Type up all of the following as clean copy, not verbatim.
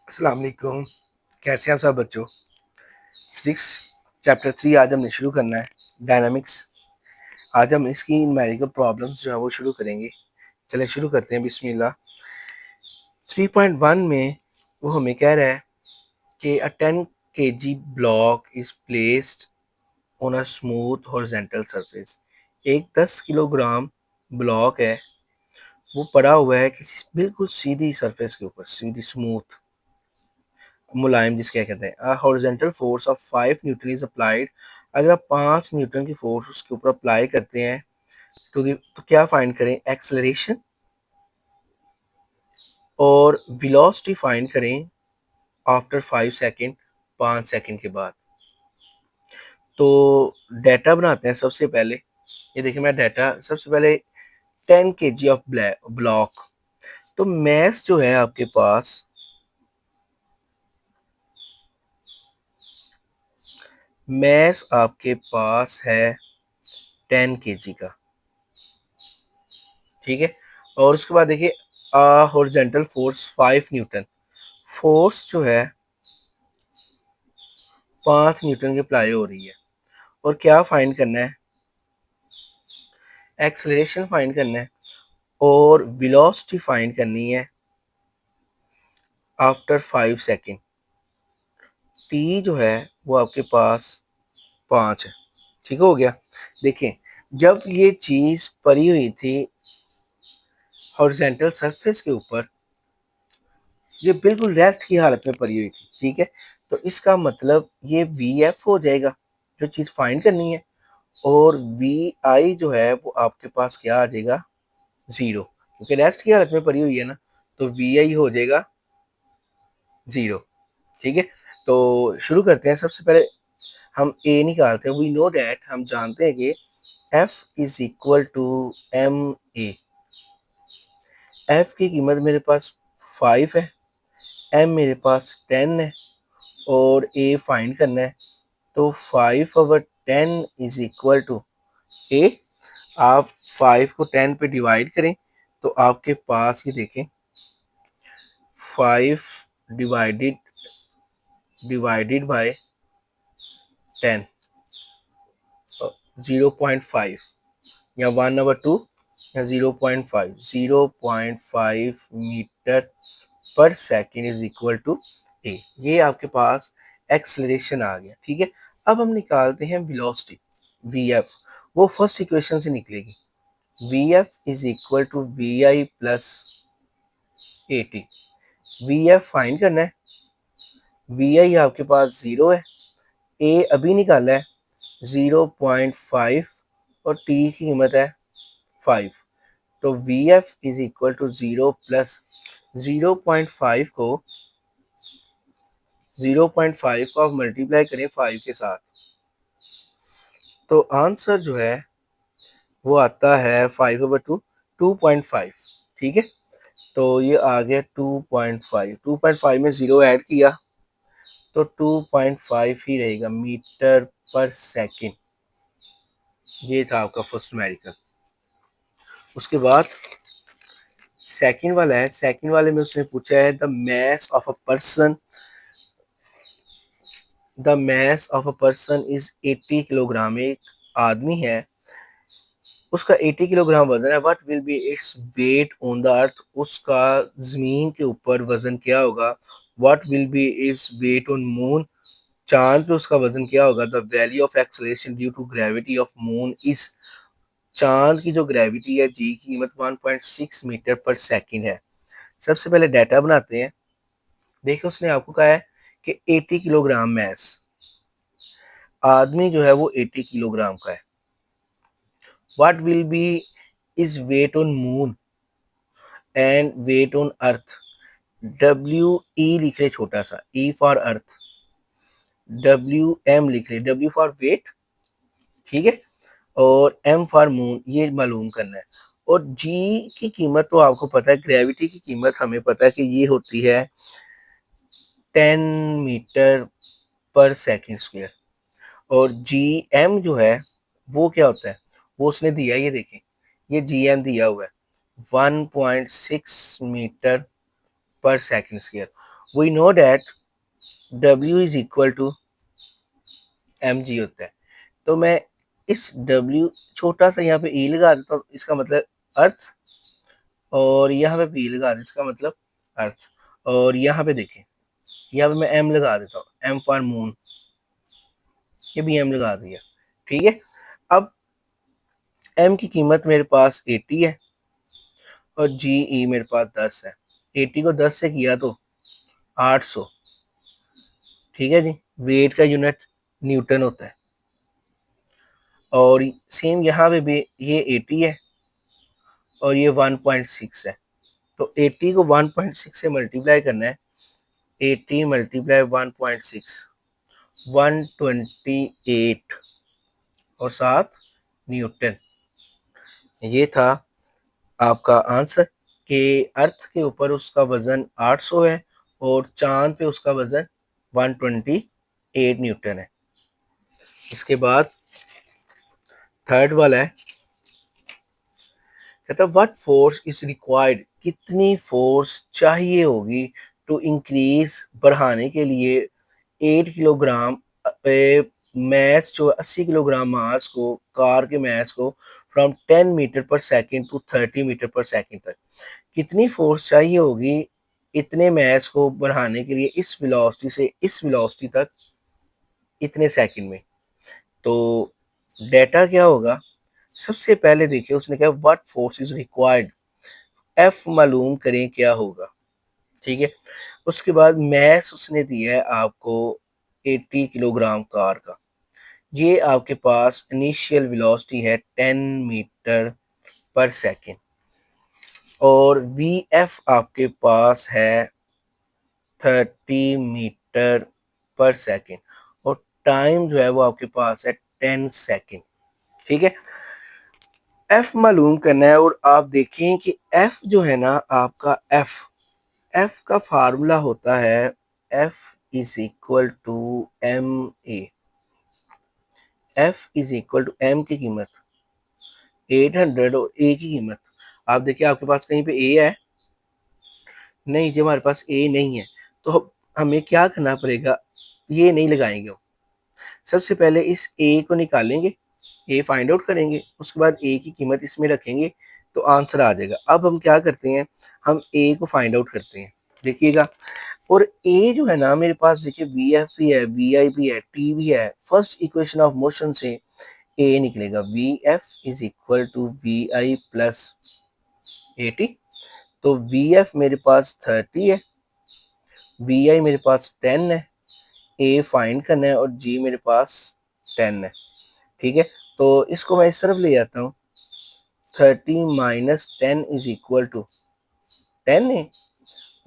अस्सलाम वालेकुम। कैसे हैं आप सब बच्चों। फिजिक्स चैप्टर 3 आज हमने शुरू करना है, डायनामिक्स। आज हम इसकी न्यूमेरिकल प्रॉब्लम्स जो है वो शुरू करेंगे। चलें शुरू करते हैं, बिस्मिल्लाह। 3.1 में वो हमें कह रहा है कि अ 10 kg block is placed on a smooth horizontal surface. एक 10 किलोग्राम ब्लॉक है, वो पड़ा हुआ है किसी बिल्कुल सीधी सरफेस के ऊपर, सीधी स्मूथ मुलायम, जिसके कहते हैं horizontal force of 5 Newton is applied. अगर आप 5 न्यूटन की फोर्स उसके ऊपर अप्लाई करते हैं तो क्या फाइंड करें, एक्सेलरेशन और वेलोसिटी फाइंड करें आफ्टर 5 सेकेंड, 5 सेकेंड के बाद। तो डाटा बनाते हैं सबसे पहले। ये देखिए मैं डाटा सबसे पहले 10 kg ऑफ ब्लॉक। तो मैस जो है आपके पास, मैस आपके पास है 10 kg का, ठीक है। और उसके बाद देखिए हॉरिजॉन्टल फोर्स 5 न्यूटन, फोर्स जो है 5 न्यूटन की अप्लाई हो रही है। और क्या फाइंड करना है, एक्सेलरेशन फाइंड करना है और वेलोसिटी फाइंड करनी है आफ्टर 5 सेकेंड। टी जो है वो आपके पास 5 है, ठीक हो गया। देखिए जब ये चीज पड़ी हुई थी हॉरिजॉन्टल सरफेस के ऊपर, ये बिल्कुल रेस्ट की हालत में पड़ी हुई थी, ठीक है। तो इसका मतलब ये वी एफ हो जाएगा जो चीज फाइंड करनी है, और वी आई जो है वो आपके पास क्या आ जाएगा, 0, क्योंकि रेस्ट की हालत में पड़ी हुई है ना। तो वी आई हो जाएगा 0, ठीक है। तो शुरू करते हैं। सबसे पहले हम ए निकालते हैं। वी नो डैट, हम जानते हैं कि F is equal to M A. F की कीमत मेरे पास 5 है, एम मेरे पास 10 है और ए फाइंड करना है। तो 5/10 इज इक्वल टू ए। आप 5 को 10 पे डिवाइड करें तो आपके पास ये देखें 5 डिवाइडेड डिवाइडेड बाय 10, 0.5 या 1/2 या 0.5 मीटर पर सेकेंड इज इक्वल टू ए। ये आपके पास एक्सेलरेशन आ गया, ठीक है। अब हम निकालते हैं वेलोसिटी, वी एफ। वो फर्स्ट इक्वेशन से निकलेगी, V F is equal to V I plus A T. V F find करना है, वी आई आपके पास 0 है, ए अभी निकाला है 0.5 और टी की कीमत है 5। तो V F is equal to 0 plus 0.5 को 0.5 को आप मल्टीप्लाई करें 5 के साथ, तो आंसर जो है वो आता है 5/2, 2.5, ठीक है। तो ये आ गया 2.5, 2.5 में 0 ऐड किया तो 2.5 ही रहेगा मीटर पर सेकेंड। ये था आपका फर्स्ट न्यूमेरिकल। उसके बाद सेकंड वाला है, सेकंड वाले में उसने पूछा है the mass of a person, the mass of a person is 80 kilogram. एक आदमी है, उसका 80 किलोग्राम वजन है। What will be its weight on the earth, उसका जमीन के ऊपर वजन क्या होगा। What will be its weight on moon, चांद पे उसका वजन क्या होगा। The value of acceleration due to gravity of moon is, चांद की जो ग्रेविटी है जी की कीमत 1.6 मीटर पर सेकंड है। सबसे पहले डाटा बनाते हैं। देखो उसने आपको कहा है कि 80 किलोग्राम मैस, आदमी जो है वो 80 किलोग्राम का है। What will be is weight on moon and weight on earth. W E लिख रहे छोटा सा, E for earth, W M लिख रहे, डब्ल्यू फॉर वेट, ठीक है। और एम फॉर मून, ये मालूम करना है। और जी की कीमत तो आपको पता है, ग्रेविटी की कीमत हमें पता है कि ये होती है 10 मीटर पर सेकंड स्क्वायर। और जी एम जो है वो क्या होता है, वो उसने दिया, ये देखें, ये जी एम दिया हुआ है 1.6 मीटर पर second square. We know that W is equal to mg होता है। तो मैं इस W छोटा सा यहाँ पे E लगा देता हूँ, इसका मतलब अर्थ, और यहाँ पे P लगा देता हूँ, इसका मतलब अर्थ, और यहाँ पे देखें, यहाँ पे मैं M लगा देता हूँ, M फॉर मून, ये भी M लगा दिया। ठीक है, अब M की कीमत मेरे पास 80 है और GE मेरे पास 10 है। 80 को 10 से किया तो 800। ठीक है जी, वेट का यूनिट न्यूटन होता है। और सेम यहाँ पे भी ये 80 है और ये 1.6 है। तो 80 को 1.6 से मल्टीप्लाई करना है, 80 मल्टीप्लाई 1.6, 128 और 7 न्यूटन। ये था आपका आंसर कि अर्थ के ऊपर उसका वजन 800 है और चांद पे उसका वजन 128 न्यूटन है। इसके बाद थर्ड वाला है, कहता है व्हाट फोर्स इज रिक्वायर्ड, कितनी फोर्स चाहिए होगी टू इंक्रीज, बढ़ाने के लिए 8 किलोग्राम मैस, जो 80 किलोग्राम मास को, कार के मैस को फ्रॉम 10 मीटर पर सेकेंड टू 30 मीटर पर सेकेंड तक। कितनी फोर्स चाहिए होगी इतने मैस को बढ़ाने के लिए इस वेलोसिटी से इस वेलोसिटी तक इतने सेकंड में। तो डेटा क्या होगा, सबसे पहले देखिए उसने कहा what force is required, F मालूम करें क्या होगा। ठीक है, उसके बाद मैस उसने दिया है आपको 80 किलोग्राम कार का, ये आपके पास इनिशियल वेलोसिटी है 10 मीटर पर सेकेंड, और वी एफ आपके पास है 30 मीटर पर सेकेंड, और टाइम जो है वो आपके पास है 10 सेकेंड। ठीक है, एफ मालूम करना है, और आप देखें कि एफ जो है ना आपका, एफ एफ का फार्मूला होता है F is equal to M A. F is equal to M की कीमत 800 और ए की कीमत, आप देखिए आपके पास कहीं पे ए है नहीं, जो हमारे पास ए नहीं है तो हमें क्या करना पड़ेगा, ये नहीं लगाएंगे। सबसे पहले इस ए को निकालेंगे, ए फाइंड आउट करेंगे, उसके बाद ए की कीमत इसमें रखेंगे तो आंसर आ जाएगा। अब हम क्या करते हैं, हम ए को फाइंड आउट करते हैं, देखिएगा। और ए जो है ना मेरे पास, देखिए वी एफ भी है, वी आई भी है, टी भी है। फर्स्ट इक्वेशन ऑफ मोशन से ए निकलेगा, V F is equal to V I plus 80। तो वी एफ मेरे पास 30 है, वी आई मेरे पास 10 है, ए फाइंड करना है और जी मेरे पास 10 है। ठीक है, तो इसको मैं इस तरफ ले जाता हूँ, 30 माइनस 10 इज इक्वल टू 10 है,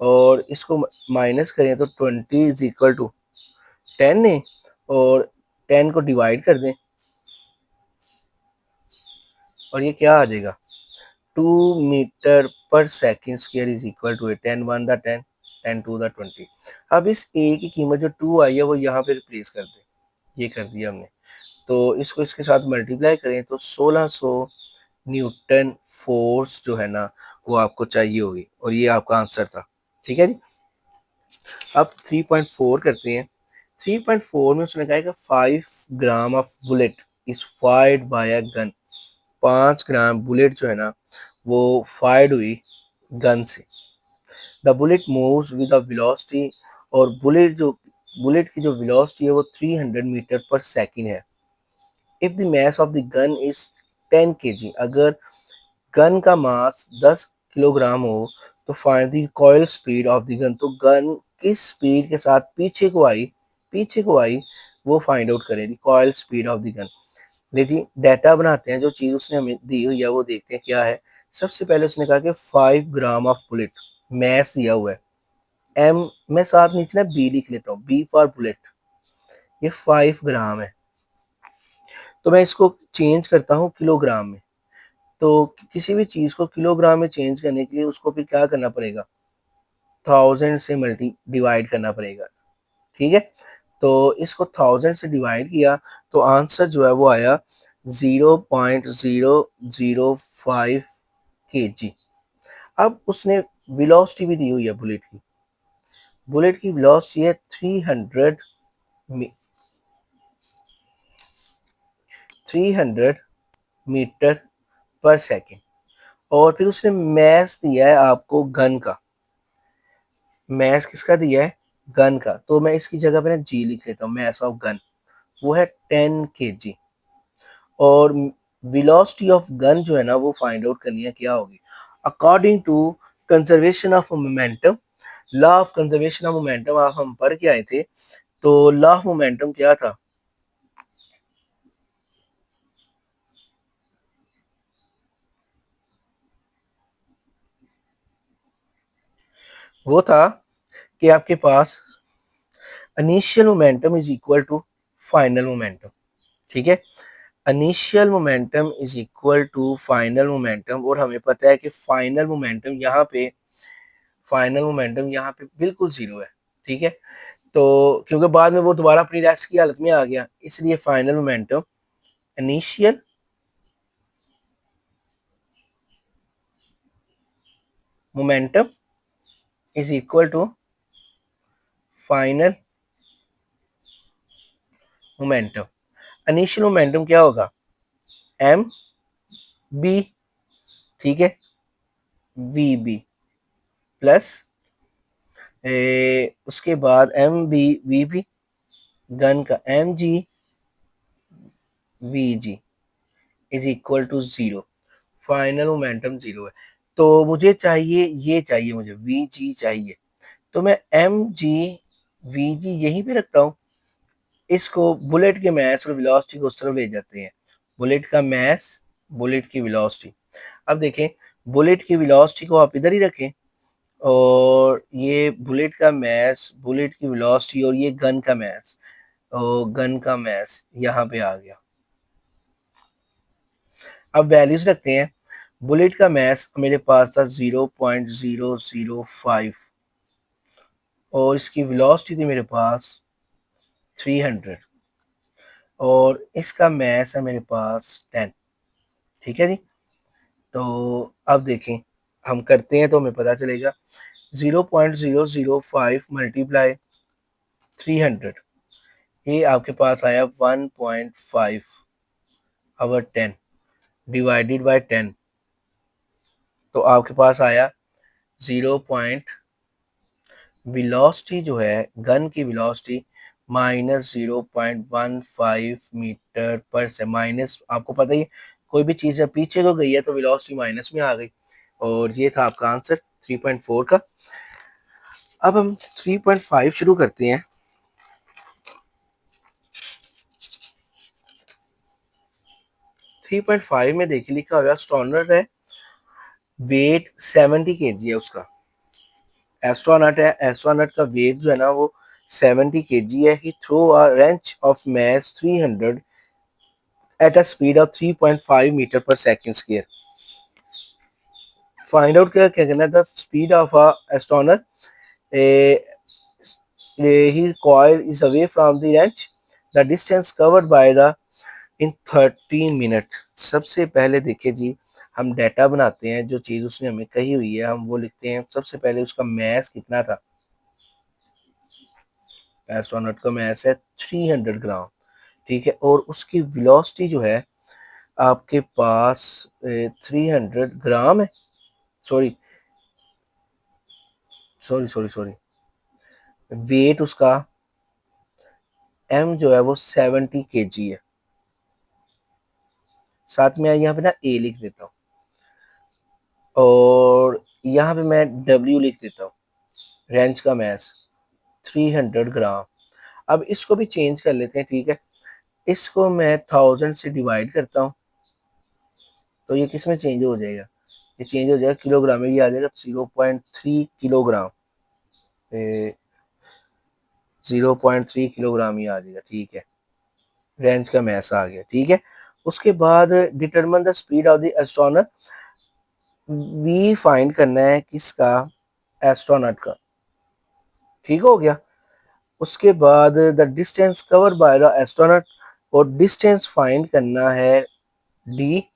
और इसको माइनस करें तो 20 इज इक्वल टू 10 है, और 10 को डिवाइड कर दें और ये क्या आ जाएगा, 2 मीटर पर second square is equal to 10 1 द 10, 10 2 द 20। अब इस ए की कीमत जो 2 आई है वो यहाँ पे रिप्लेस कर दें, ये कर दिया हमने। तो इसको इसके साथ मल्टीप्लाई करें तो 1600 न्यूटन फोर्स जो है ना वो आपको चाहिए होगी, और ये आपका आंसर था। ठीक है जी, अब 3.4 करते हैं। 3.4 में उसने कहा है कि 5 gram of bullet is fired by a gun, 5 gram bullet जो है ना वो फायर्ड हुई गन से। The bullet moves with the velocity, और बुलेट की जो वेलोसिटी है वो 300 मीटर पर सेकेंड है। If the mass of the gun is 10 kg, अगर गन का मास 10 किलोग्राम हो तो find the recoil speed of the gun, तो गन किस स्पीड के साथ पीछे को आई वो फाइंड आउट करें, recoil speed of the gun. लीजिए डाटा बनाते हैं, जो चीज उसने हमें दी हुई है वो देखते हैं क्या है। सबसे पहले उसने कहा कि 5 ग्राम ऑफ बुलेट, मैस दिया हुआ है, एम मैं साथ नीचे ना बी लिख लेता हूँ, बी फॉर बुलेट, ये 5 ग्राम है। तो मैं इसको चेंज करता हूँ किलोग्राम में। तो किसी भी चीज को किलोग्राम में चेंज करने के लिए उसको फिर क्या करना पड़ेगा, 1000 से मल्टी डिवाइड करना पड़ेगा। ठीक है, तो इसको 1000 से डिवाइड किया तो आंसर जो है वो आया 0.005 kg। अब उसने वेलोसिटी भी दी हुई है बुलेट की, बुलेट की वेलोसिटी है 300 मीटर पर सेकेंड, और फिर उसने मैस दिया है आपको गन का। मैस किसका दिया है? गन का। तो मैं इसकी जगह पे ना जी लिख लेता हूँ, मैस ऑफ गन, वो है 10 kg। और वेलोसिटी ऑफ गन जो है ना वो फाइंड आउट करनी है, क्या होगी? According to conservation of momentum, law of conservation of momentum आप हम पढ़ के आए थे। तो लॉ ऑफ मोमेंटम क्या था? वो था कि आपके पास initial momentum is equal to final momentum. ठीक है, initial momentum is equal to final momentum, और हमें पता है कि फाइनल मोमेंटम यहाँ पे बिल्कुल जीरो है। ठीक है, तो क्योंकि बाद में वो दोबारा अपनी रेस्ट की हालत में आ गया, इसलिए final momentum, initial momentum is equal to final momentum. Initial momentum क्या होगा? एम बी, ठीक है, वी बी प्लस उसके बाद M B V B, gun का M G V G is equal to zero. Final momentum zero है। तो मुझे चाहिए, ये चाहिए मुझे, वी जी चाहिए। तो मैं एम जी वी जी यहीं पे रखता हूँ। इसको बुलेट के मैस और वेलोसिटी को उस तरफ ले जाते हैं। बुलेट का मैस, बुलेट की वेलोसिटी। अब देखें, बुलेट की वेलोसिटी को आप इधर ही रखें, और ये बुलेट का मैस, बुलेट की वेलोसिटी, और ये गन का मैस, और गन का मैस यहाँ पे आ गया। अब वैल्यूज रखते हैं। बुलेट का मैस मेरे पास था 0.005, और इसकी वेलोसिटी थी मेरे पास 300, और इसका मैस है मेरे पास 10। ठीक है जी। तो अब देखें, हम करते हैं तो हमें पता चलेगा 0.005 मल्टीप्लाई 300, ये आपके पास आया 1.5 अवर 10 डिवाइडेड बाय 10, तो आपके पास आया 0. वेलोसिटी जो है गन की वेलोसिटी -0.15 मीटर पर से, माइनस, आपको पता ही, कोई भी चीज़ जब पीछे को गई है तो वेलोसिटी माइनस में आ गई। और ये था आपका आंसर 3.4 का। अब हम 3.5 शुरू करते हैं। 3.5 में देखिए लिखा हुआ स्टोनर है, वेट 70 kg है उसका। एस्ट्रोनट है, एस्ट्रोनट का वेट जो है ना वो 70 kg है। He throw a wrench of mass 300 at a speed of 3.5 metre पर सेकेंड स्क्वायर। फाइंड आउट क्या क्या करना था? Speed of a astronaut, he coil is away from the wrench, the distance covered by the in 30 minute. सबसे पहले देखिए जी, हम data बनाते हैं, जो चीज़ उसने हमें कही हुई है हम वो लिखते हैं। सबसे पहले उसका मैस कितना था? एस्ट्रोनॉट का मैस है 300 ग्राम। ठीक है, और उसकी वेलोसिटी जो है आपके पास 300 ग्राम है। Sorry sorry sorry sorry, weight उसका एम जो है वो 70 kg है। साथ में यहाँ पे ना ए लिख देता हूँ, और यहाँ पे मैं डब्ल्यू लिख देता हूँ, रेंज का मैस 300 ग्राम। अब इसको भी चेंज कर लेते हैं। ठीक है, इसको मैं 1000 से डिवाइड करता हूँ, तो ये किस में चेंज हो जाएगा? ये चेंज हो जाएगा किलोग्राम में, ये आ जाएगा 0.3 किलोग्राम। 0.3 किलोग्राम ही आ जाएगा। ठीक है, रेंज का मैस आ गया। ठीक है, उसके बाद determine the speed of the astronaut, V find करना है किसका? एस्ट्रोनट का। ठीक हो गया। उसके बाद the distance cover by the astronaut, और डिस्टेंस फाइंड करना है डी,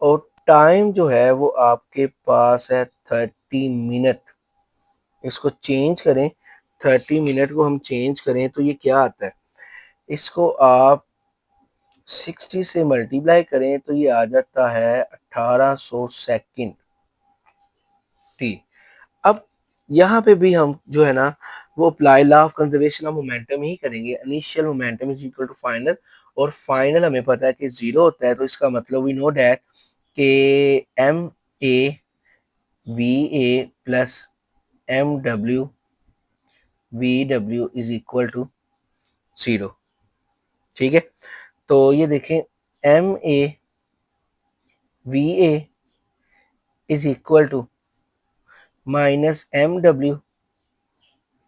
और टाइम जो है वो आपके पास है 30 मिनट। इसको चेंज करें, 30 मिनट को हम चेंज करें तो ये क्या आता है, इसको आप 60 से मल्टीप्लाई करें तो ये आ जाता है 1800 सेकंड टी। अब यहाँ पे भी हम जो है ना वो apply law of conservation of momentum ही करेंगे। Initial momentum is equal to final, और फाइनल हमें पता है कि 0 होता है, तो इसका मतलब वी नो डैट के M A V A plus M W V W is equal to 0। ठीक है, तो ये देखें M A V A is equal to minus M W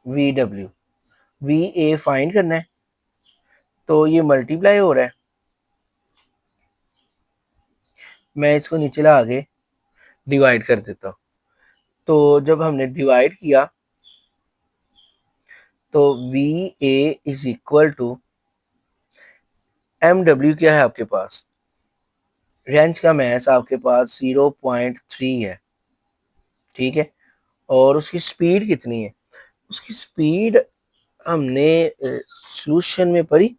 V W. V A find करना है, तो ये मल्टीप्लाई हो रहा है, मैं इसको नीचे ला आगे डिवाइड कर देता हूँ। तो जब हमने डिवाइड किया तो V A is equal to M W क्या है आपके पास, रेंज का मैस आपके पास 0.3 है। ठीक है, और उसकी स्पीड कितनी है, उसकी स्पीड हमने सॉल्यूशन में पढ़ी,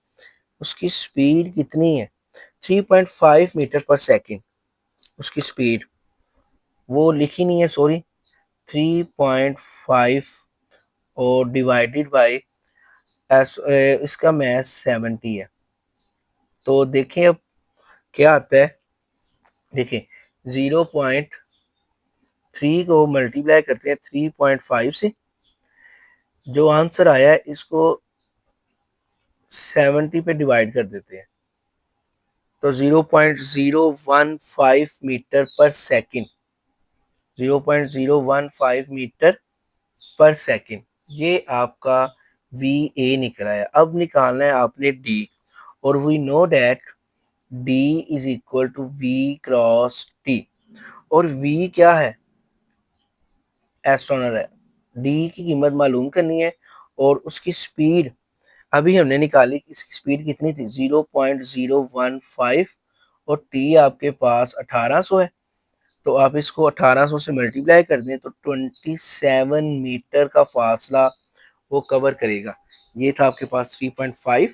उसकी स्पीड कितनी है 3.5 मीटर पर सेकंड। उसकी स्पीड वो लिखी नहीं है, सॉरी, 3.5 और डिवाइडेड बाय इसका मैथ 70 है। तो देखें अब क्या आता है, देखें 0.3 को मल्टीप्लाई करते हैं 3.5 से, जो आंसर आया है इसको 70 पे डिवाइड कर देते हैं, तो 0.015 मीटर पर सेकंड, 0.015 मीटर पर सेकंड, ये आपका वी ए निकला है। अब निकालना है आपने डी, और we know that D is equal to V cross T, और वी क्या है, एस्ट्रोनर है। डी की कीमत मालूम करनी है, और उसकी स्पीड अभी हमने निकाली, इसकी स्पीड कितनी थी 0.015, और टी आपके पास 1800 है, तो आप इसको 1800 से मल्टीप्लाई कर दें तो 27 मीटर का फासला वो कवर करेगा। ये था आपके पास 3.5।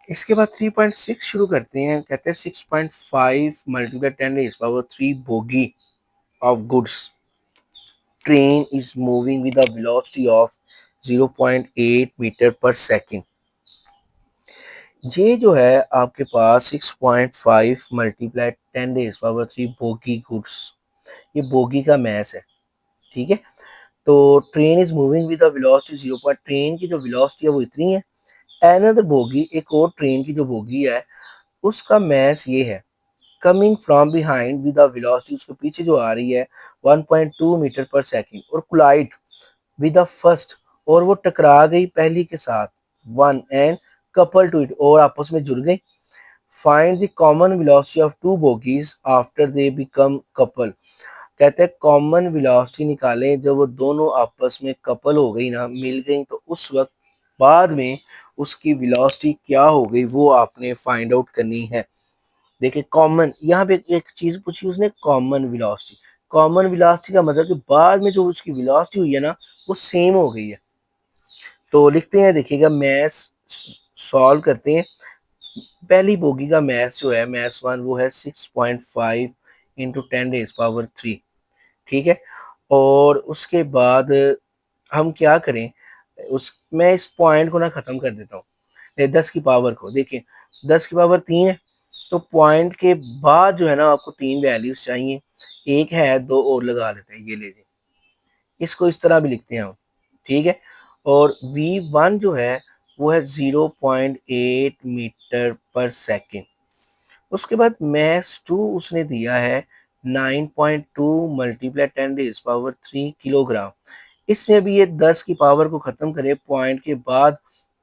इसके बाद 3.6 शुरू करते हैं, कहते हैं 6.5 multiply 10⁻³ bogie of goods train is moving with a velocity of 0.8 metre पर सेकंड। ये जो है आपके पास 6.5 मल्टीप्लाई 10⁻³ बोगी गुड्स, ये बोगी का मैस है। ठीक है, तो train is moving with velocity 0, train की जो वेलोसिटी है वो इतनी है। अनदर बोगी, एक और ट्रेन की जो बोगी है उसका मैस ये है, coming from behind with velocity, उसके पीछे जो आ रही है 1.2 मीटर पर सेकंड, और कोलाइड विद द फर्स्ट, और वो टकरा गई पहली के साथ, one and couple to it, और आपस में जुड़ गई। Find the common velocity of two bogies after they become couple, कहते हैं कॉमन वेलोसिटी निकालें जब वो दोनों आपस में कपल हो गई ना, मिल गई, तो उस वक्त बाद में उसकी वेलोसिटी क्या हो गई वो आपने फाइंड आउट करनी है। देखिए कॉमन, यहाँ पे एक चीज पूछी उसने, कॉमन वेलोसिटी, कॉमन वेलोसिटी का मतलब कि बाद में जो उसकी वेलोसिटी हुई है ना वो सेम हो गई है। तो लिखते हैं, देखिएगा मैथ्स सॉल्व करते हैं। पहली बोगी का मैथ्स जो है, मैथ्स 1, वो है 6.5 इंटू 10⁻³। ठीक है, और उसके बाद हम क्या करें, उस मैं इस पॉइंट को ना खत्म कर देता हूँ, 10 की पावर को देखिए, 10 की पावर 3 है, तो पॉइंट के बाद जो है ना आपको 3 वैल्यूज चाहिए, एक है, 2 और लगा लेते हैं, ये ले लें, इसको इस तरह भी लिखते हैं हम। ठीक है, और v1 जो है वो है 0.8 मीटर पर सेकेंड। उसके बाद मैथ्स 2 उसने दिया है 9.2 मल्टीप्लाई 10⁻³ किलोग्राम। इसमें भी ये 10 की पावर को खत्म करें, पॉइंट के बाद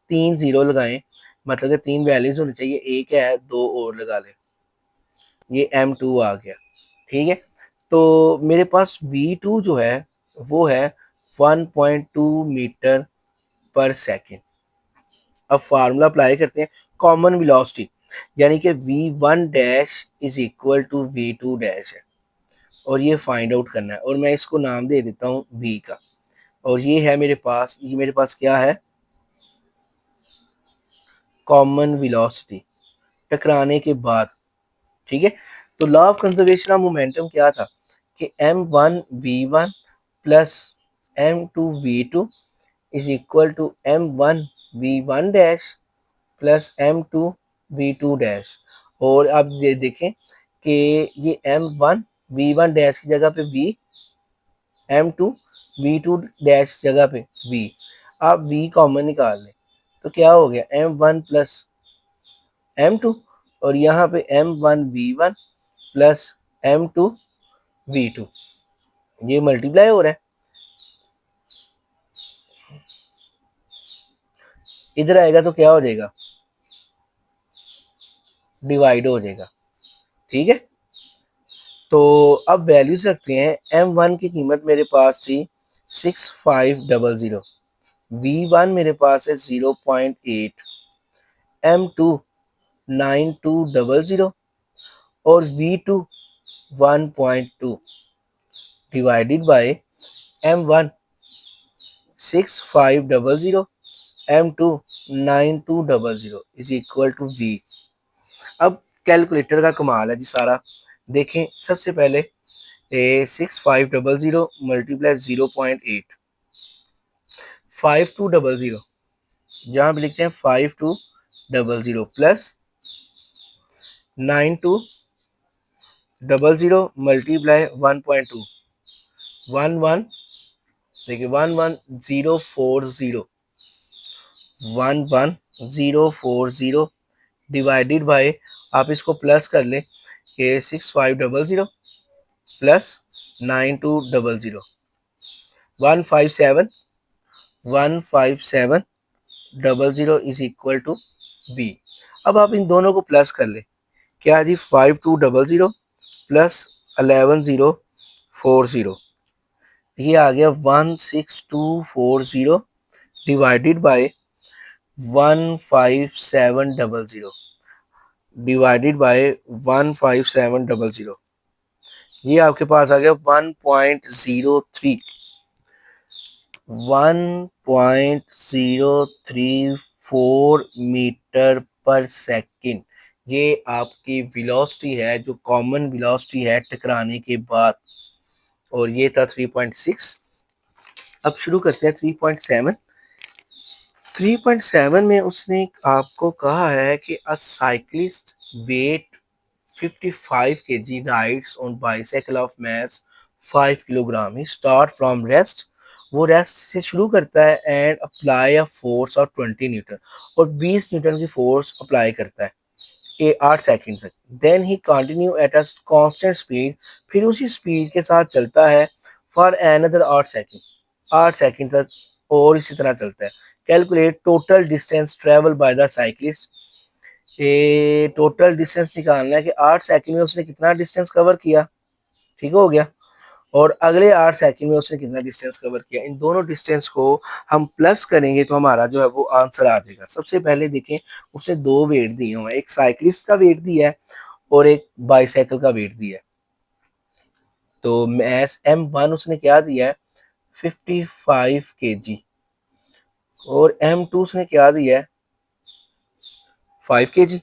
3 जीरो लगाएं, मतलब कि 3 वैल्यूज होनी चाहिए, एक है, 2 और लगा लें, ये m2 आ गया। ठीक है, तो मेरे पास v2 जो है वो है 1.2 मीटर पर सेकेंड। अब फार्मूला अप्लाई करते हैं, कॉमन वेलोसिटी यानी कि v1 dash is equal to v2 dash है, और ये फाइंड आउट करना है, और मैं इसको नाम दे देता हूँ v का, और ये है मेरे पास, ये मेरे पास क्या है, कॉमन वेलोसिटी टकराने के बाद। ठीक है, तो law of conservation of momentum क्या था कि m1v1 plus m2v2 is equal to m1v1 dash plus m2v2 dash. और अब ये देखें कि ये m1v1 डैश की जगह पे v, m2v2 डैश जगह पे v। आप v कॉमन निकाल लें तो क्या हो गया, m1 प्लस m2, और यहाँ पे m1v1 प्लस m2v2, ये मल्टीप्लाई हो रहा है, इधर आएगा तो क्या हो जाएगा, डिवाइड हो जाएगा। ठीक है, तो अब वैल्यूज रखते हैं। m1 की कीमत मेरे पास थी 6500, v1 मेरे पास है 0.8, m2 9200 और v2 1.2 divided by m1 6500, m2 9200 is equal to v। अब कैलकुलेटर का कमाल है जी सारा। देखें सबसे पहले 6500 मल्टीप्लाई 0.8, 5200, जहाँ भी लिखते हैं 5200 प्लस 9200 मल्टीप्लाई 1.2, 11, देखिए 11040, 11040 डिवाइडेड बाय, आप इसको प्लस कर लें कि 6500 plus 9200, 157, 15700 is equal to B. अब आप इन दोनों को प्लस कर लें, क्या जी, 5200 प्लस 11040, ये आ गया 16240 डिवाइडेड बाय 15700 डिवाइडेड बाय 15700, ये आपके पास आ गया 1.03, 1.034 मीटर पर सेकंड। ये आपकी वेलोसिटी है, जो कॉमन वेलोसिटी है टकराने के बाद, और ये था 3.6। अब शुरू करते हैं 3.7। 3.7 में उसने आपको कहा है कि a cyclist weight 55 kg rides on bicycle of mass 5 kilogram, he start from rest, वो रेस्ट से शुरू करता है, and apply a force of 20 newton, और 20 न्यूटन की फोर्स अप्लाई करता है 8 सेकंड तक। Then he continue at a constant speed, फिर उसी स्पीड के साथ चलता है फॉर अनदर 8 सेकंड, 8 सेकंड तक, और इसी तरह चलता है। Calculate total distance travel by the cyclist, ये टोटल डिस्टेंस निकालना है कि 8 सेकंड में उसने कितना डिस्टेंस कवर किया। ठीक हो गया, और अगले 8 सेकंड में उसने कितना डिस्टेंस कवर किया। इन दोनों डिस्टेंस को हम प्लस करेंगे तो हमारा जो है वो आंसर आ जाएगा। सबसे पहले देखें, उसने दो वेट दिए हुए हैं, एक साइक्लिस्ट का वेट दिया है और एक बाईसाइकिल का वेट दिया है। तो मैस m1 उसने क्या दिया है, 55 kg, और m2 उसने क्या दिया है, 5 kg।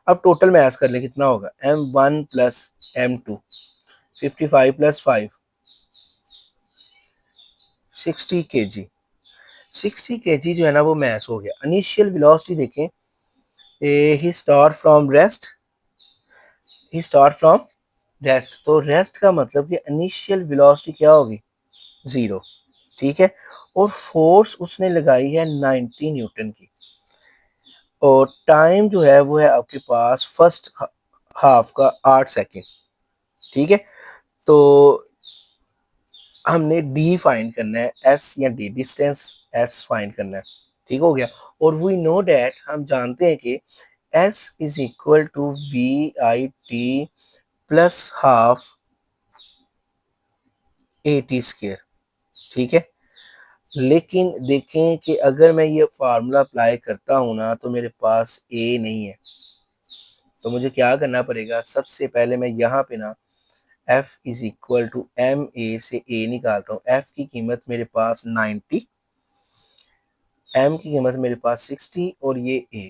अब टोटल मैथ कर ले कितना होगा, m1 plus m2, 55 plus 5, 60 kg। 60 kg जो है ना वो मैच हो गया। इनिशियल वेलोसिटी देखें, he start from rest, he start from rest, तो रेस्ट का मतलब कि इनिशियल वेलोसिटी क्या होगी, 0। ठीक है, और फोर्स उसने लगाई है 90 न्यूटन की, और टाइम जो है वो है आपके पास फर्स्ट हाफ का 8 सेकेंड। ठीक है, तो हमने डी फाइंड करना है, एस या डी, डिस्टेंस एस फाइंड करना है। ठीक हो गया, और वी नो डैट, हम जानते हैं कि S is equal to V I T plus half A T square. ठीक है, लेकिन देखें कि अगर मैं ये फार्मूला अप्लाई करता हूं ना तो मेरे पास ए नहीं है, तो मुझे क्या करना पड़ेगा, सबसे पहले मैं यहाँ पे ना F is equal to M A से ए निकालता हूँ। F की कीमत मेरे पास 90, M की कीमत मेरे पास 60 और ये A।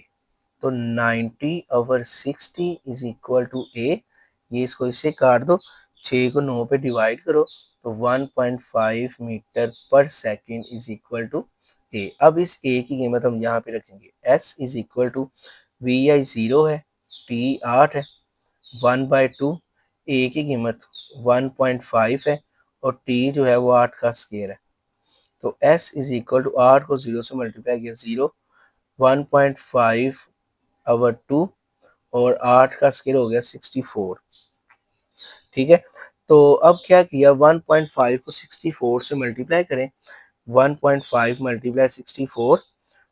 तो 90/60 इज इक्वल टू ए। ये इसको इससे काट दो, 6 को 9 पे डिवाइड करो, तो 1.5 मीटर पर second is equal to A. अब इस ए की कीमत हम यहाँ पे रखेंगे। S is equal to V I 0 है, टी 8 है, 1/2। ए की कीमत 1.5 है और टी जो है वो 8 का स्केयर है। तो एस इज इक्वल टू 8 को 0 से मल्टीप्लाई किया, 0, 1.5/2 और 8 का स्केयर हो गया 64। ठीक है, तो अब क्या किया, 1.5 को 64 से मल्टीप्लाई करें, 1.5 मल्टीप्लाई 64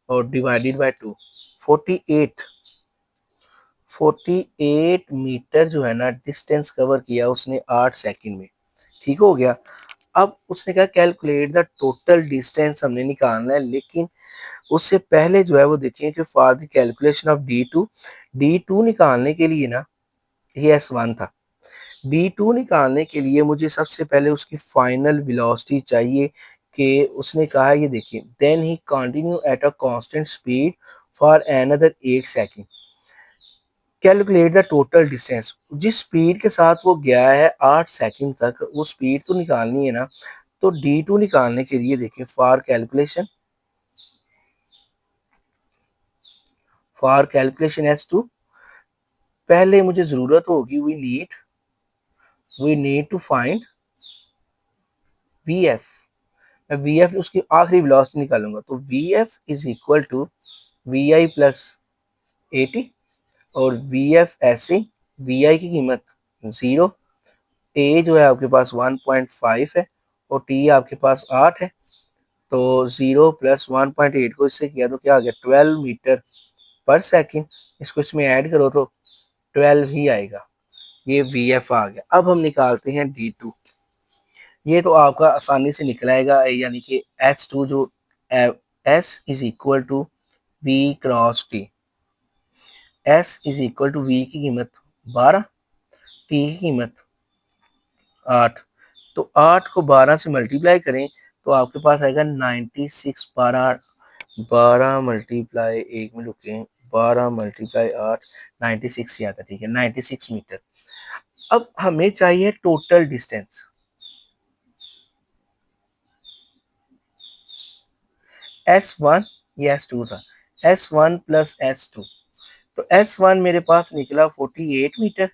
और डिवाइडेड बाय 2, 48 48 मीटर जो है ना डिस्टेंस कवर किया उसने 8 सेकंड में। ठीक हो गया। अब उसने कहा कैलकुलेट द टोटल डिस्टेंस हमने निकालना है, लेकिन उससे पहले जो है वो देखिए कि for the calculation of D two निकालने के लिए ना, ये S1 था, D2 निकालने के लिए मुझे सबसे पहले उसकी फाइनल वेलोसिटी चाहिए। कि उसने कहा, ये देखिए, then he continue at a constant speed for another 8 second, calculate the total distance. जिस स्पीड के साथ वो गया है 8 सेकंड तक, वो स्पीड तो निकालनी है ना। तो D2 निकालने के लिए देखिए, फॉर कैलकुलेशन S2 पहले मुझे जरूरत होगी, we need to find VF। मैं VF उसकी आखिरी वेलोसिटी निकालूंगा, तो VF is equal to VI plus 80 और VF ऐसे, VI की कीमत 0, A जो है आपके पास 1.5 है और T आपके पास 8 है। तो 0 प्लस 1.8 को इससे किया तो क्या आ गया, 12 मीटर पर सेकेंड। इसको इसमें ऐड करो तो 12 ही आएगा। ये VF आ गया। अब हम निकालते हैं D2। ये तो आपका आसानी से निकलाएगा, यानी कि S2 जो S is equal to V cross T। S is equal to V की कीमत 12, T की कीमत 8। तो 8 को 12 से मल्टीप्लाई करें तो आपके पास आएगा 96। 12 12 मल्टीप्लाई 1 में रुके, 12 मल्टीप्लाई 8, 96 ही आता। ठीक है, 96 मीटर। अब हमें चाहिए टोटल डिस्टेंस। S1, ये S2 था, S1 प्लस S2, तो S1 मेरे पास निकला 48 मीटर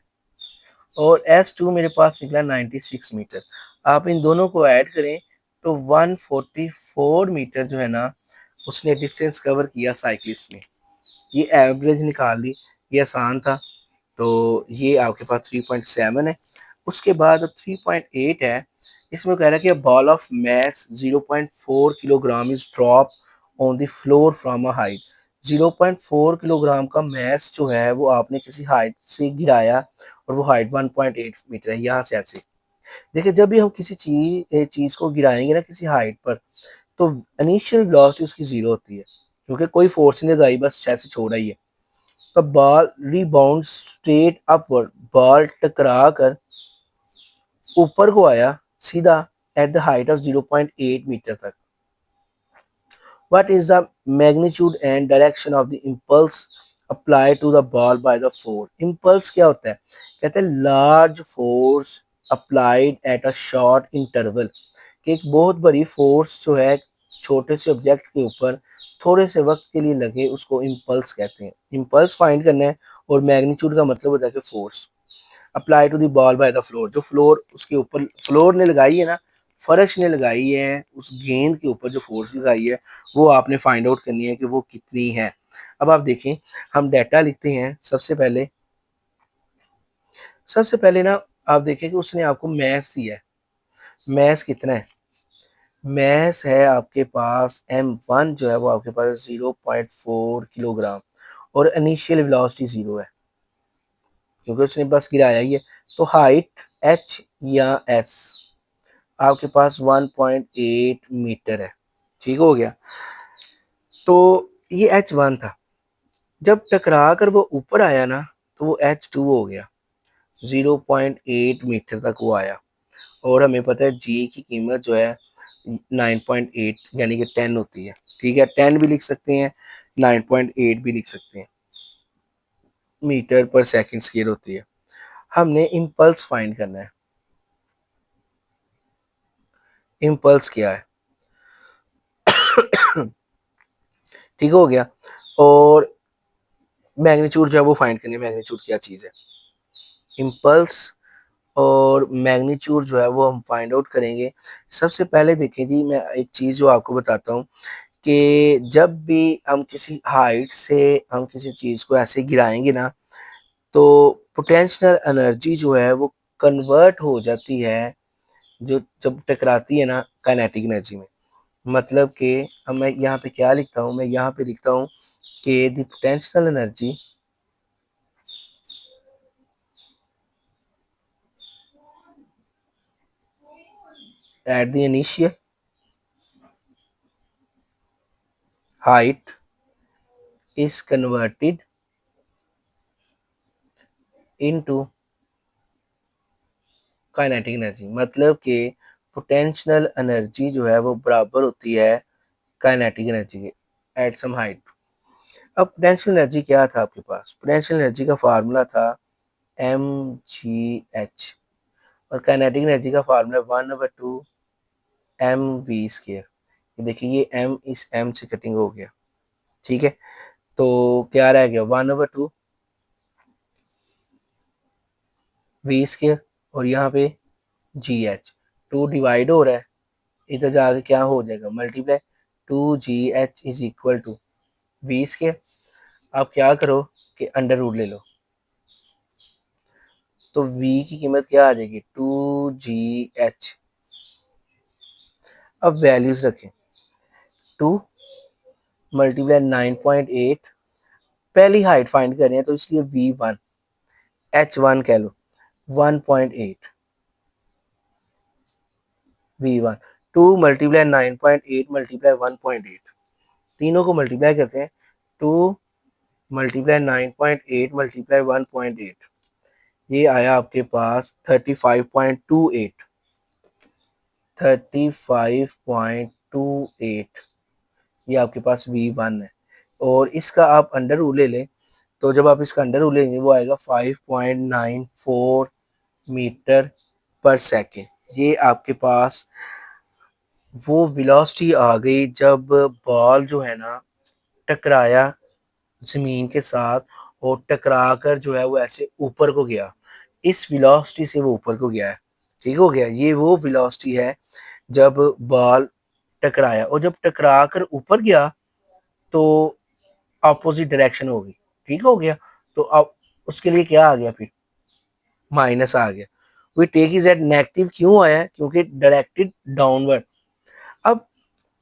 और S2 मेरे पास निकला 96 मीटर। आप इन दोनों को ऐड करें तो 144 मीटर जो है ना उसने डिस्टेंस कवर किया साइकिलिस्ट ने। ये एवरेज निकाल ली, ये आसान था। तो ये आपके पास 3.7 है। उसके बाद 3.8 है, इसमें कह रहा है कि ball of mess 0.4 kilogram is drop on the floor from a height. 0.4 kilogram का मैस जो है वो आपने किसी हाइट से गिराया और वो हाइट 1.8 मीटर है। यहाँ से ऐसे देखिए, जब भी हम किसी चीज को गिराएंगे ना किसी हाइट पर, तो इनिशियल वेलोसिटी उसकी 0 होती है, क्योंकि कोई फोर्स नहीं लगाई, बस ऐसे छोड़ा ही है। तो ball rebound straight upward, ball टकरा कर ऊपर को आया सीधा at the height of 0.8 metre तक। What is the magnitude and direction of the impulse applied to the ball by the force? Impulse क्या होता है? कहते हैं large force applied at a short interval, कि एक बहुत बड़ी फोर्स जो है छोटे से ऑब्जेक्ट के ऊपर थोड़े से वक्त के लिए लगे, उसको इम्पल्स कहते हैं। इम्पल्स फाइंड करना है और मैग्नीट्यूड का मतलब होता है कि force apply to the ball by the floor. जो फ्लोर उसके ऊपर फ्लोर ने लगाई है ना, फर्श ने लगाई है, उस गेंद के ऊपर जो फोर्स लगाई है वो आपने फाइंड आउट करनी है कि वो कितनी है। अब आप देखें, हम डाटा लिखते हैं। सबसे पहले ना आप देखें कि उसने आपको मैथ दिया है। मैथ कितना है? मैथ है आपके पास M1 जो है वो आपके पास 0.4 किलोग्राम और इनिशियल वेलोसिटी 0 है, क्योंकि उसने बस गिराया ही है। तो हाइट H या S आपके पास 1.8 मीटर है। ठीक हो गया। तो ये H1 था, जब टकरा कर वो ऊपर आया ना तो वो H2 हो गया। 0.8 मीटर तक वो आया। और हमें पता है जी की कीमत जो है 9.8 यानी कि 10 होती है। ठीक है, 10 भी लिख सकते हैं, 9.8 भी लिख सकते हैं, मीटर पर सेकंड स्क्वायर होती है। हमने इम्पल्स फाइंड करना है। इम्पल्स क्या है? ठीक हो गया। और मैग्नीट्यूड जो है वो फाइंड करनी है। मैग्नीट्यूड क्या चीज़ है? इम्पल्स और मैग्नीट्यूड जो है वो हम फाइंड आउट करेंगे। सबसे पहले देखें जी, मैं एक चीज़ जो आपको बताता हूँ कि जब भी हम किसी हाइट से हम किसी चीज़ को ऐसे गिराएंगे ना, तो पोटेंशियल एनर्जी जो है वो कन्वर्ट हो जाती है, जो जब टकराती है ना काइनेटिक एनर्जी में। मतलब कि अब मैं यहाँ पे क्या लिखता हूँ, मैं यहाँ पे लिखता हूँ कि the potential energy at the initial height is converted into kinetic energy. मतलब कि पोटेंशियल एनर्जी जो है वो बराबर होती है काइनेटिक एनर्जी के एट सम हाइट। अब पोटेंशियल एनर्जी क्या था आपके पास? पोटेंशियल एनर्जी का फार्मूला था एम जी एच, और काइनेटिक एनर्जी का फार्मूला 1/2 एम वी स्केयर। ये देखिए, ये एम इस एम से कटिंग हो गया। ठीक है, तो क्या रह गया? 1/2 वी स्केयर, और यहाँ पे जी एच, टू डिवाइड हो रहा है, इधर जाके क्या हो जाएगा? Multiply. 2GH is equal to V square. आप क्या करो कि अंडर रूट ले लो, तो v की कीमत क्या आ जाएगी? 2GH। अब वैल्यूज रखें, 2 मल्टीप्लाई 9.8, पहली हाइट फाइंड कर रहे हैं तो इसलिए V1 H1 कह लो, 1.8 V1। 2 मल्टीप्लाई 9.8 मल्टीप्लाई 1.8, तीनों को मल्टीप्लाई करते हैं। 2 मल्टीप्लाई 9.8 मल्टीप्लाई 1.8, ये आया आपके पास 35.28। 35.28 ये आपके पास V1 है। और इसका आप अंडर रूट ले लें, तो जब आप इसका अंडर रूट लेंगे वो आएगा 5.94 मीटर पर सेकेंड। ये आपके पास वो वेलोसिटी आ गई जब बॉल जो है ना टकराया जमीन के साथ, और टकरा कर जो है वो ऐसे ऊपर को गया। इस वेलोसिटी से वो ऊपर को गया है। ठीक हो गया, ये वो वेलोसिटी है जब बॉल टकराया, और जब टकरा कर ऊपर गया तो अपोजिट डायरेक्शन होगी। ठीक हो गया, तो अब उसके लिए क्या आ गया? फिर माइनस आ गया। We take is at negative क्यों आया? क्योंकि डायरेक्टेड डाउनवर्ड। अब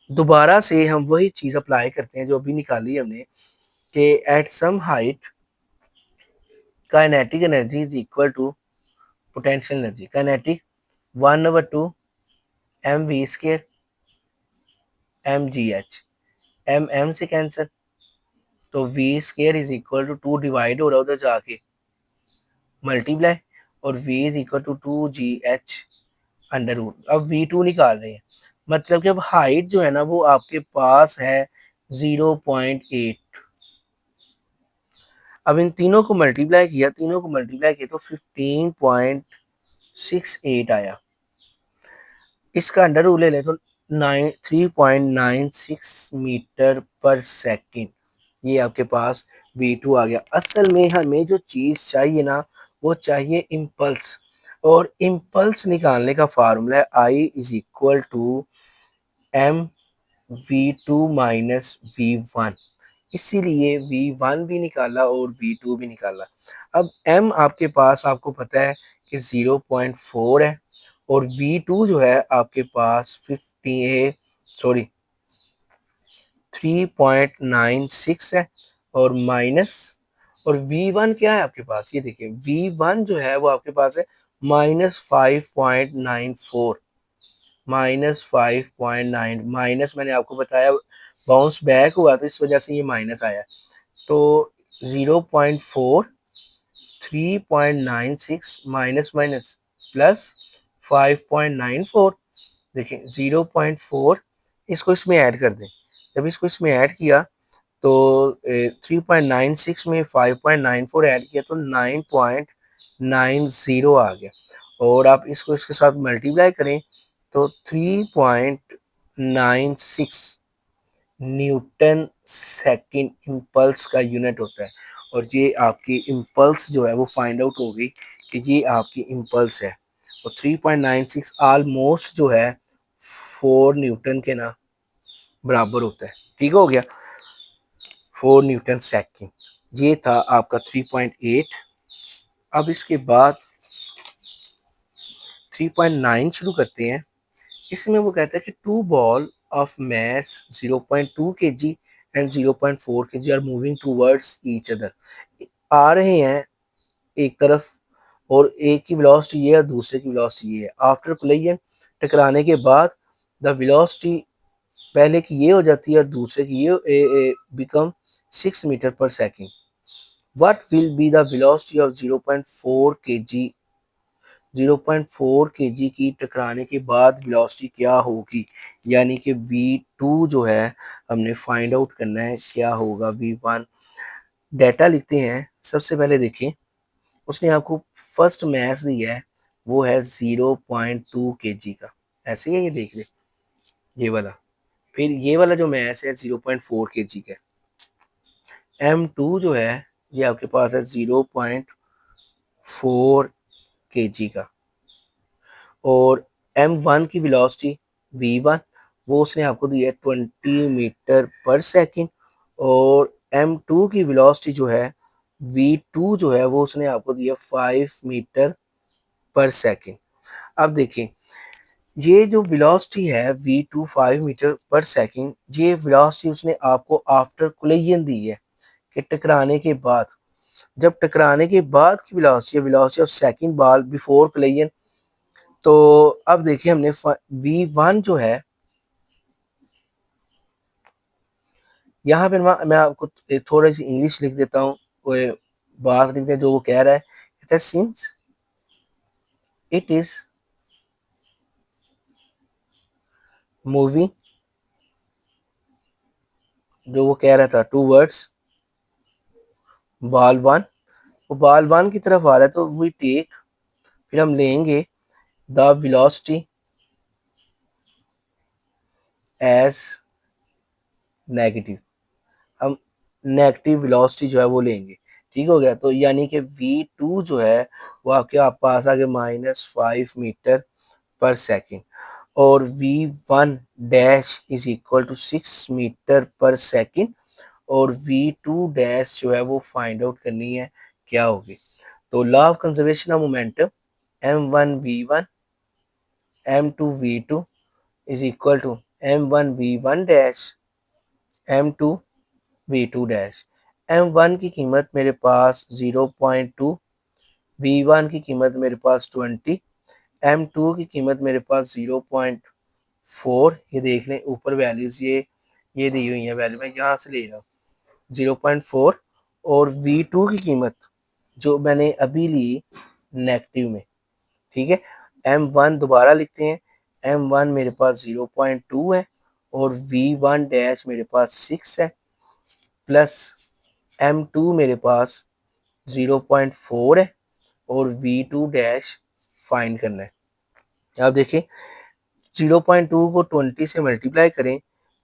दोबारा से हम वही चीज अप्लाई करते हैं जो अभी निकाली हमने, कि at some height kinetic energy is equal to potential energy. Kinetic 1/2 M V square M G H, M M से कैंसर, तो V square is equal to 2 divide हो रहा है उधर जाके, मल्टीप्लाई, और v is equal to 2GH under root. अब V2 निकाल रहे हैं, मतलब कि अब हाइट जो है ना वो आपके पास है 0.8। अब इन तीनों को मल्टीप्लाई किया, तीनों को मल्टीप्लाई किया तो 15.68 आया। इसका अंडर रूट ले लें तो 3.96 मीटर पर सेकेंड, ये आपके पास V2 आ गया। असल में हमें जो चीज़ चाहिए ना वो चाहिए इम्पल्स, और इम्पल्स निकालने का फार्मूला है I is equal to M V2 minus V1। इसीलिए V1 भी निकाला और V2 भी निकाला। अब M आपके पास आपको पता है कि 0.4 है, और V2 जो है आपके पास 3.96 है, और माइनस, और V1 क्या है आपके पास? ये देखिए, V1 जो है वो आपके पास है -5.94, -5.9, माइनस मैंने आपको बताया बाउंस बैक हुआ तो इस वजह से ये माइनस आया। तो 0.4 3.96 माइनस माइनस प्लस 5.94। देखिए 0.4 इसको इसमें ऐड कर दें। जब इसको इसमें ऐड किया तो 3.96 में 5.94 ऐड किया तो 9.90 आ गया। और आप इसको इसके साथ मल्टीप्लाई करें तो 3.96 न्यूटन सेकंड इम्पल्स का यूनिट होता है। और ये आपकी इम्पल्स जो है वो फाइंड आउट हो गई कि ये आपकी इम्पल्स है। और 3.96 ऑलमोस्ट जो है 4 न्यूटन के ना बराबर होता है। ठीक हो गया, 4 न्यूटन सेकंड। ये था आपका 3.8। अब इसके बाद 3.9 शुरू करते हैं। इसमें वो कहता है कि two ball of mass 0.2 kg and 0.4 kg are moving towards each other. आ रहे हैं एक तरफ और एक की वेलोसिटी ये है, दूसरे की वेलोसिटी ये है। आफ्टर कोलिजन, टकराने के बाद, द वेलोसिटी पहले की ये हो जाती है और दूसरे की ये बिकम 6 मीटर पर second. What will be the velocity of 0.4 kg, 0.4 kg की टकराने के बाद वेलोसिटी क्या होगी। यानी कि v2 जो है हमने फाइंड आउट करना है क्या होगा। v1 डाटा लिखते हैं। सबसे पहले देखें, उसने आपको फर्स्ट मैथ दिया है वो है 0.2 kg का, ऐसे ही है, ये देख ले ये वाला। फिर ये वाला जो मैथ है 0.4 kg का। m2 जो है ये आपके पास है 0.4 kg का। और m1 की वेलोसिटी v1 वो उसने आपको दी है 20 मीटर पर सेकंड। और m2 की वेलोसिटी जो है v2 जो है वो उसने आपको दिया 5 मीटर पर सेकंड। अब देखें, ये जो वेलोसिटी है v2 5 मीटर पर सेकंड, ये वेलोसिटी उसने आपको आफ्टर कोलिजन दी है कि टकराने के बाद। जब टकराने के बाद की velocity, velocity of second ball before collision. तो अब देखिए हमने v1 जो है, यहाँ पे मैं आपको थोड़ी सी इंग्लिश लिख देता हूँ, कोई बात लिखते हैं जो वो कह रहा है। कहता है सिंस इट इज मूविंग, जो वो कह रहा था टू वर्ड्स बॉल वन, वो बॉल वन की तरफ आ रहा है तो वी टेक, फिर हम लेंगे द वेलोसिटी एज नेगेटिव, हम नेगेटिव वेलोसिटी जो है वो लेंगे। ठीक हो गया, तो यानी कि v2 जो है वो आपके आप पास आ गया -5 मीटर पर सेकेंड। और v1 dash is equal to 6 metre पर सेकेंड। और v2 डैश जो है वो फाइंड आउट करनी है क्या होगी। तो law of conservation of momentum m1 v1 m2 v2 is equal to m1 v1 dash m2 v2 dash. m1 की कीमत मेरे पास 0.2, v1 की कीमत मेरे पास 20, m2 की कीमत मेरे पास 0.4। ये देख लें ऊपर वैल्यूज ये दी हुई है वैल्यू, मैं यहाँ से ले रहा हूँ 0.4। और v2 की कीमत जो मैंने अभी ली नेगेटिव में। ठीक है, m1 दोबारा लिखते हैं। m1 मेरे पास 0.2 है और v1 डैश मेरे पास 6 है, प्लस m2 मेरे पास 0.4 है और v2 डैश फाइंड करना है। आप देखें 0.2 को 20 से मल्टीप्लाई करें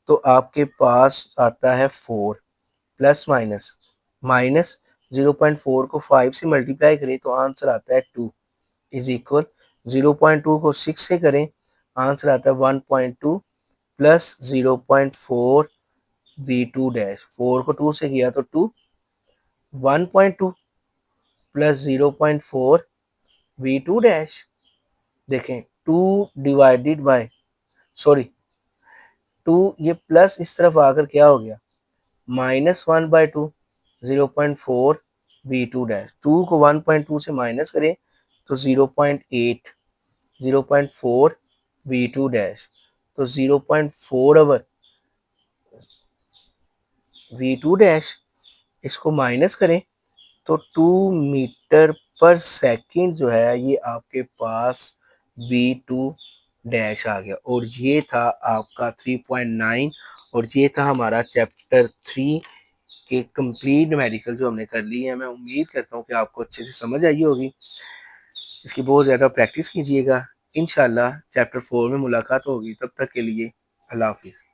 तो आपके पास आता है 4, प्लस माइनस माइनस 0.4 को 5 से मल्टीप्लाई करें तो आंसर आता है 2 इज इक्वल 0.2 को 6 से करें आंसर आता है 1.2 प्लस 0.4 v2 डैश। 4 को 2 से किया तो 2, 1.2 प्लस 0.4 v2 डैश। देखें 2 डिवाइडेड बाय, सॉरी 2, ये प्लस इस तरफ आकर क्या हो गया -1/2, 0.4 v2 डैश। 2 को 1.2 से माइनस करें तो 0.8, 0.4 v2 डैश। तो 0.4 ओवर v2 डैश, इसको माइनस करें तो 2 मीटर पर सेकंड जो है ये आपके पास V2 डैश आ गया, और ये था आपका 3.9, और ये था हमारा चैप्टर 3 के कंप्लीट मेडिकल जो हमने कर ली है। मैं उम्मीद करता हूँ कि आपको अच्छे से समझ आई होगी। इसकी बहुत ज़्यादा प्रैक्टिस कीजिएगा। इंशाल्लाह चैप्टर 4 में मुलाकात होगी। तब तक के लिए अल्लाह हाफिज़।